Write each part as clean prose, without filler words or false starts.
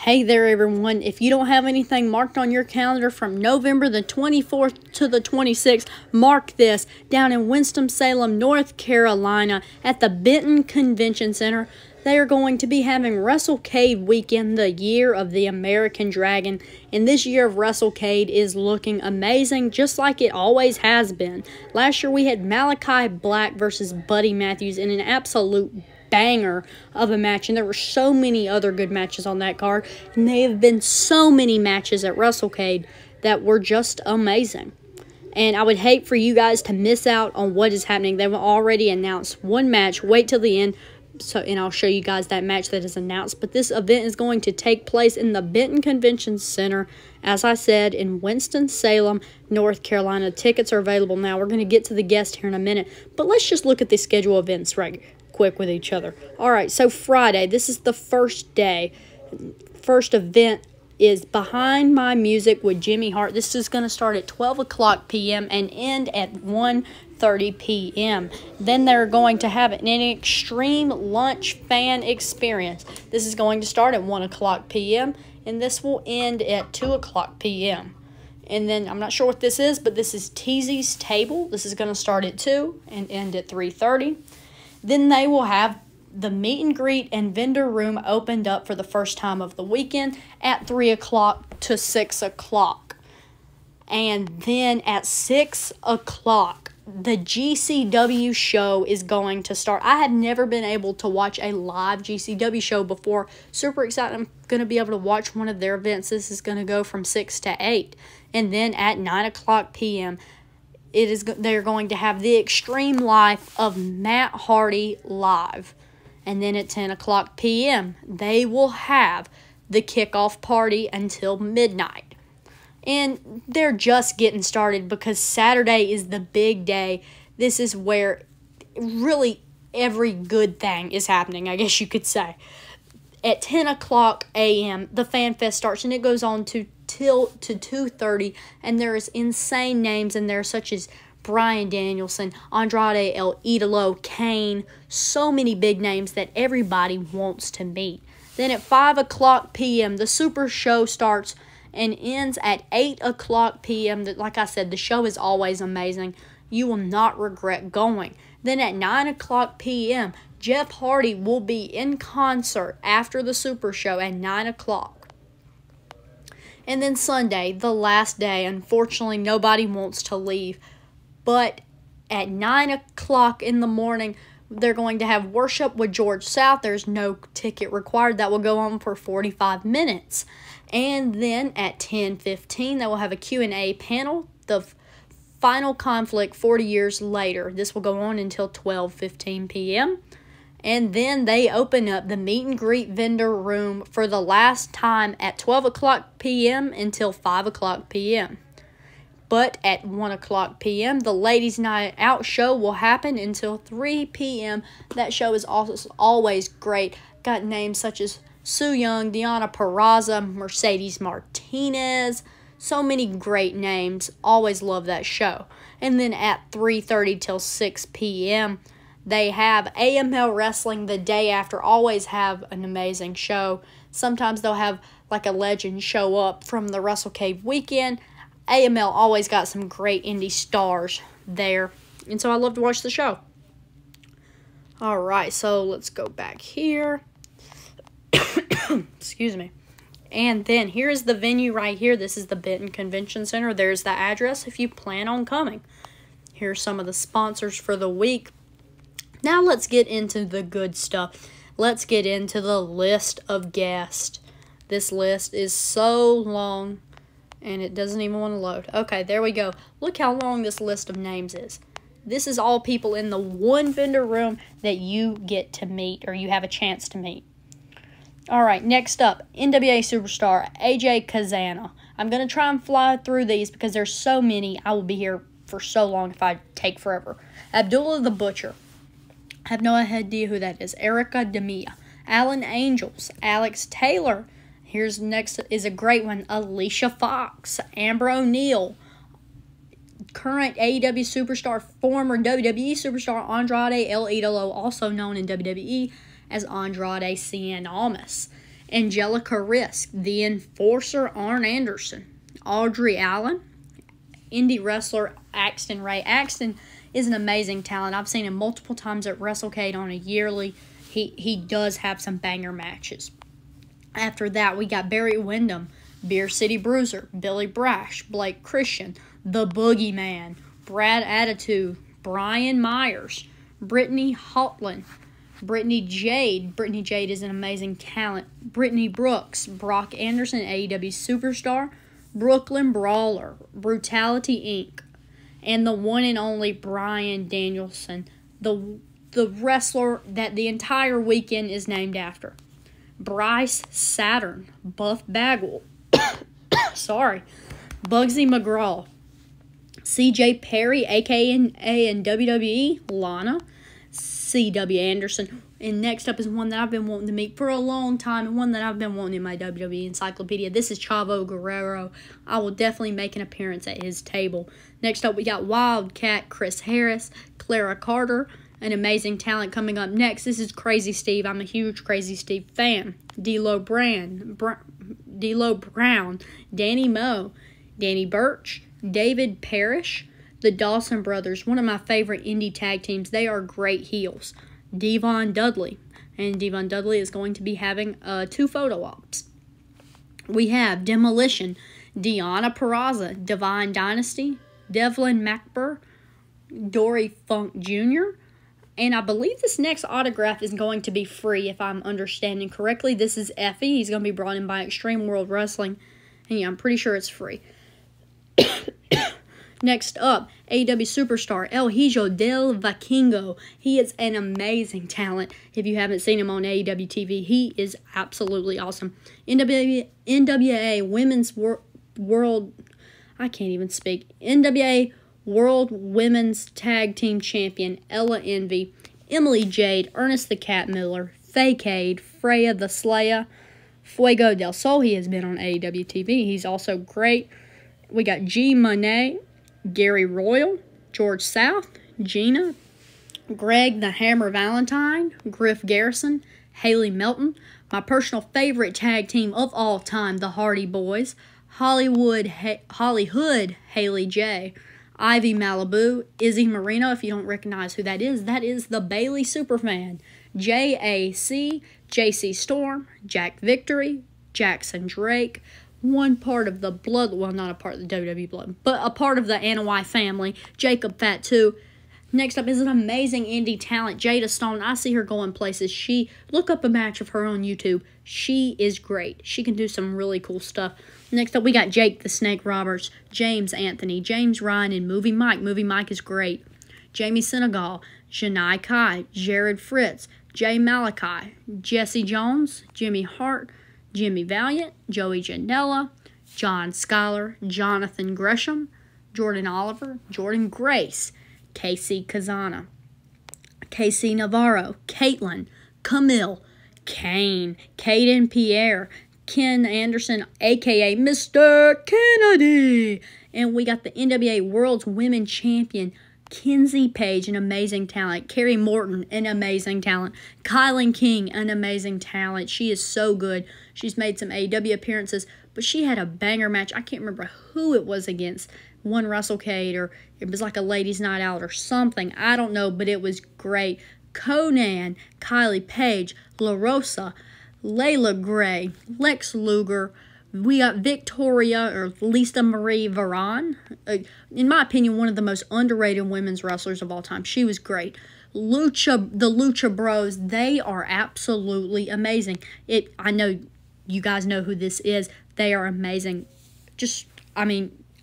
Hey there, everyone. If you don't have anything marked on your calendar from November the 24th to the 26th, mark this down in Winston-Salem, North Carolina at the Benton Convention Center. They are going to be having Wrestlecade weekend, the year of the American Dragon. And this year of Wrestlecade is looking amazing, just like it always has been. Last year we had Malachi Black versus Buddy Matthews in an absolute banger of a match, and there were so many other good matches on that card, and there have been so many matches at Wrestlecade that were just amazing. And I would hate for you guys to miss out on what is happening. They've already announced one match. Wait till the end, and I'll show you guys that match that is announced. But this event is going to take place in the Benton Convention Center, as I said, in Winston-Salem, North Carolina. Tickets are available now. We're going to get to the guest here in a minute, but let's just look at the schedule of events right quick with each other. All right, so Friday, this is the first day. First event is Behind My Music with Jimmy Hart. This is going to start at 12 o'clock p.m. and end at 1:30 p.m. Then they're going to have an extreme lunch fan experience. This is going to start at 1 o'clock p.m. and this will end at 2 o'clock p.m. And then, I'm not sure what this is, but this is Teasy's Table. This is going to start at 2 and end at 3:30. Then they will have the meet and greet and vendor room opened up for the first time of the weekend at 3 o'clock to 6 o'clock. And then at 6 o'clock, the GCW show is going to start. I had never been able to watch a live GCW show before. Super excited. I'm going to be able to watch one of their events. This is going to go from 6 to 8. And then at 9 o'clock p.m., they're going to have the Extreme Life of Matt Hardy live. And then at 10 o'clock p.m., they will have the kickoff party until midnight. And they're just getting started because Saturday is the big day. This is where really every good thing is happening, I guess you could say. At 10 o'clock a.m., the Fan Fest starts, and it goes on to 2:30, and there is insane names in there such as Bryan Danielson, Andrade El Idolo, Kane, so many big names that everybody wants to meet. Then at 5 o'clock p.m., the Super Show starts and ends at 8 o'clock p.m. Like I said, the show is always amazing. You will not regret going. Then at 9 o'clock p.m., Jeff Hardy will be in concert after the Super Show at 9 o'clock. And then Sunday, the last day, unfortunately nobody wants to leave. But at 9 o'clock in the morning, they're going to have Worship with George South. There's no ticket required. That will go on for 45 minutes. And then at 10:15, they will have a Q&A panel, the Final Conflict 40 Years Later. This will go on until 12:15 p.m. And then they open up the meet and greet vendor room for the last time at 12 o'clock p.m. until 5 o'clock p.m. But at 1 o'clock p.m., the Ladies' Night Out show will happen until 3 p.m. That show is also always great. Got names such as Sue Young, Deonna Purrazzo, Mercedes Martinez. So many great names. Always love that show. And then at 3:30 till 6 p.m., they have AML Wrestling the day after. Always have an amazing show. Sometimes they'll have like a legend show up from the Wrestlecade weekend. AML always got some great indie stars there. And so I love to watch the show. Alright, so let's go back here. Excuse me. And then here is the venue right here. This is the Benton Convention Center. There's the address if you plan on coming. Here's some of the sponsors for the week. Now let's get into the good stuff. Let's get into the list of guests. This list is so long, and it doesn't even want to load. Okay, there we go. Look how long this list of names is. This is all people in the one vendor room that you get to meet, or you have a chance to meet. All right, next up, NWA Superstar AJ Kazana. I'm going to try and fly through these because there's so many. I will be here for so long if I take forever. Abdullah the Butcher. I have no idea who that is. Erica Demia. Alan Angels. Alex Taylor. Here's next is a great one. Alicia Fox. Amber O'Neal. Current AEW superstar, former WWE superstar Andrade El Idolo, also known in WWE as Andrade Cien Almas. Angelica Risk, The Enforcer Arn Anderson, Audrey Allen, indie wrestler Axton Ray. Axton is an amazing talent. I've seen him multiple times at Wrestlecade on a yearly. He does have some banger matches. After that, we got Barry Windham, Beer City Bruiser, Billy Brash, Blake Christian, The Boogeyman, Brad Attitude, Brian Myers, Brittany Hotland, Brittany Jade. Brittany Jade is an amazing talent. Brittany Brooks, Brock Anderson, AEW Superstar, Brooklyn Brawler, Brutality Inc., and the one and only Bryan Danielson, the wrestler that the entire weekend is named after. Bryce Saturn, Buff Bagwell, sorry, Bugsy McGraw, CJ Perry, aka in WWE, Lana, C.W. Anderson. And next up is one that I've been wanting to meet for a long time, and one that I've been wanting in my WWE encyclopedia. This is Chavo Guerrero. I will definitely make an appearance at his table. Next up, we got Wildcat Chris Harris, Clara Carter, an amazing talent coming up next. This is Crazy Steve. I'm a huge Crazy Steve fan. D'Lo Brown, Danny Moe, Danny Burch, David Parrish, the Dawson Brothers, one of my favorite indie tag teams. They are great heels. Devon Dudley, and Devon Dudley is going to be having 2 photo ops. We have Demolition, Deanna Peraza, Divine Dynasty, Devlin McBur, Dory Funk Jr., and I believe this next autograph is going to be free, if I'm understanding correctly. This is Effie. He's going to be brought in by Extreme World Wrestling, and yeah, I'm pretty sure it's free. Next up, AEW Superstar El Hijo del Vikingo. He is an amazing talent. If you haven't seen him on AEW TV, he is absolutely awesome. NWA Women's World... I can't even speak. NWA World Women's Tag Team Champion Ella Envy, Emily Jade, Ernest the Cat Miller, Fakeade, Freya the Slayer, Fuego del Sol. He has been on AEW TV. He's also great. We got G Monet, Gary Royal, George South, Gina, Greg the Hammer Valentine, Griff Garrison, Haley Melton, my personal favorite tag team of all time, the Hardy Boys, Hollywood Haley J, Ivy Malibu, Izzy Marino. If you don't recognize who that is the Bailey Superfan, JAC, JC Storm, Jack Victory, Jackson Drake, one part of the blood, well, not a part of the WWE blood, but a part of the Anoa'i family, Jacob Fatu. Next up is an amazing indie talent, Jada Stone. I see her going places. Look up a match of her on YouTube. She is great. She can do some really cool stuff. Next up, we got Jake the Snake Roberts, James Anthony, James Ryan, and Movie Mike. Movie Mike is great. Jamie Senegal, Janai Kai, Jared Fritz, Jay Malachi, Jesse Jones, Jimmy Hart, Jimmy Valiant, Joey Janela, John Schuyler, Jonathan Gresham, Jordan Oliver, Jordan Grace, Casey Kazana, Casey Navarro, Caitlin, Camille, Kane, Caden Pierre, Ken Anderson, a.k.a. Mr. Kennedy. And we got the NWA World's Women Champion, Kenzie Page, an amazing talent. Carrie Morton, an amazing talent. Kylan King, an amazing talent. She is so good. She's made some AEW appearances, but she had a banger match. I can't remember who it was against. One Wrestlecade, or it was like a ladies' night out or something. I don't know, but it was great. Conan, Kylie Page, La Rosa, Layla Gray, Lex Luger. We got Victoria, or Lisa Marie Varon. In my opinion, one of the most underrated women's wrestlers of all time. She was great. The Lucha Bros, they are absolutely amazing. I know you guys know who this is. They are amazing.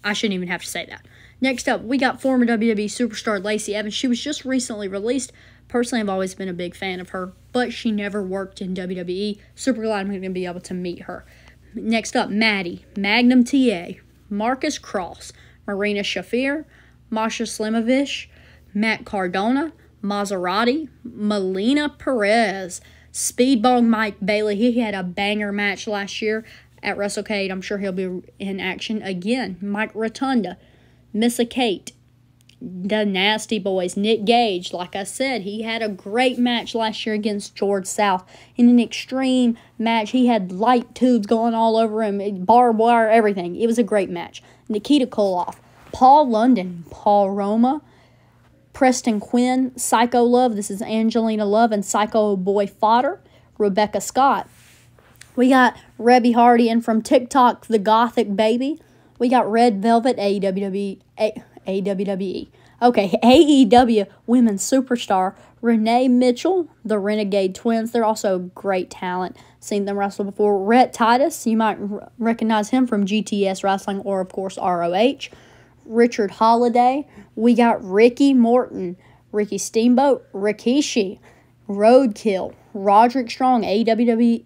I shouldn't even have to say that. Next up, we got former WWE superstar Lacey Evans. She was just recently released. Personally, I've always been a big fan of her, but she never worked in WWE. Super glad I'm going to be able to meet her. Next up, Maddie, Magnum TA, Marcus Cross, Marina Shafir, Masha Slimovich, Matt Cardona, Maserati, Melina Perez, Speedball Mike Bailey. He had a banger match last year at Wrestlecade. I'm sure he'll be in action again. Mike Rotunda, Missa Kate, the Nasty Boys. Nick Gage, like I said, he had a great match last year against George South. In an extreme match, he had light tubes going all over him, barbed wire, everything. It was a great match. Nikita Koloff, Paul London, Paul Roma, Preston Quinn, Psycho Love. This is Angelina Love and Psycho Boy Fodder. Rebecca Scott. We got Rebby Hardy and from TikTok, the Gothic Baby. We got Red Velvet, AEW. Okay, AEW Women's Superstar. Renee Mitchell, the Renegade Twins. They're also great talent. Seen them wrestle before. Rhett Titus, you might recognize him from GTS Wrestling or, of course, ROH. Richard Holiday. We got Ricky Morton, Ricky Steamboat, Rikishi, Roadkill, Roderick Strong, AWW.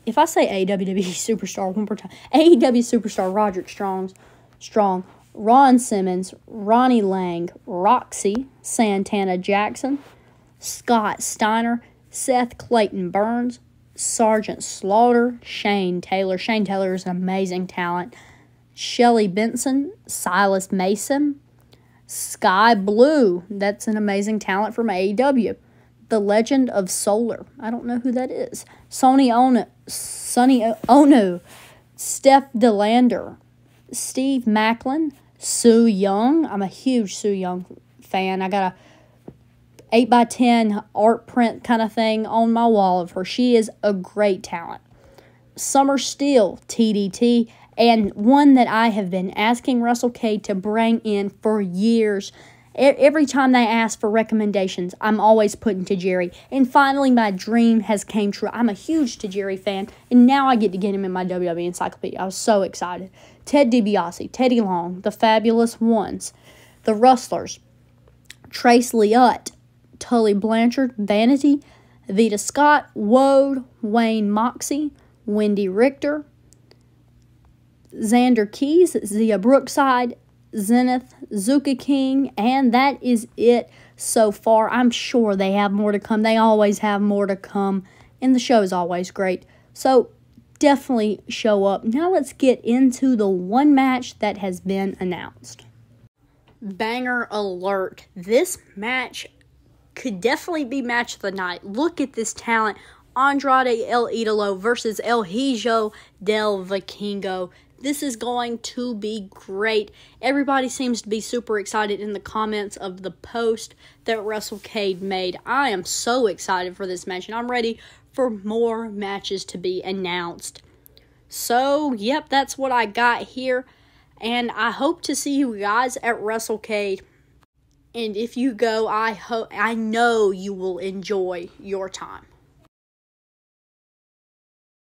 If I say AWW Superstar one more time, AEW Superstar Roderick Strong, Ron Simmons, Ronnie Lang, Roxy, Santana Jackson, Scott Steiner, Seth Clayton Burns, Sergeant Slaughter, Shane Taylor. Shane Taylor is an amazing talent. Shelly Benson, Silas Mason, Sky Blue. That's an amazing talent from AEW. The Legend of Solar. I don't know who that is. Sonny Ono, Steph DeLander, Steve Macklin, Sue Young. I'm a huge Sue Young fan. I got a 8x10 art print kind of thing on my wall of her. She is a great talent. Summer Steele, TDT, and one that I have been asking Wrestlecade to bring in for years. Every time they ask for recommendations, I'm always putting Tajiri. And finally, my dream has came true. I'm a huge Tajiri fan, and now I get to get him in my WWE Encyclopedia. I was so excited. Ted DiBiase, Teddy Long, The Fabulous Ones, The Rustlers, Trace Liotte, Tully Blanchard, Vanity, Vita Scott, Wode, Wayne Moxie, Wendy Richter, Xander Keys, Zia Brookside, Zenith, Zuka King, and that is it so far. I'm sure they have more to come. They always have more to come, and the show is always great. So definitely show up. Now let's get into the one match that has been announced. Banger alert. This match could definitely be match of the night. Look at this talent. Andrade El Idolo versus El Hijo del Vikingo. This is going to be great. Everybody seems to be super excited in the comments of the post that Wrestlecade made. I am so excited for this match, and I'm ready for more matches to be announced. So, yep, that's what I got here, and I hope to see you guys at Wrestlecade. And if you go, I know you will enjoy your time.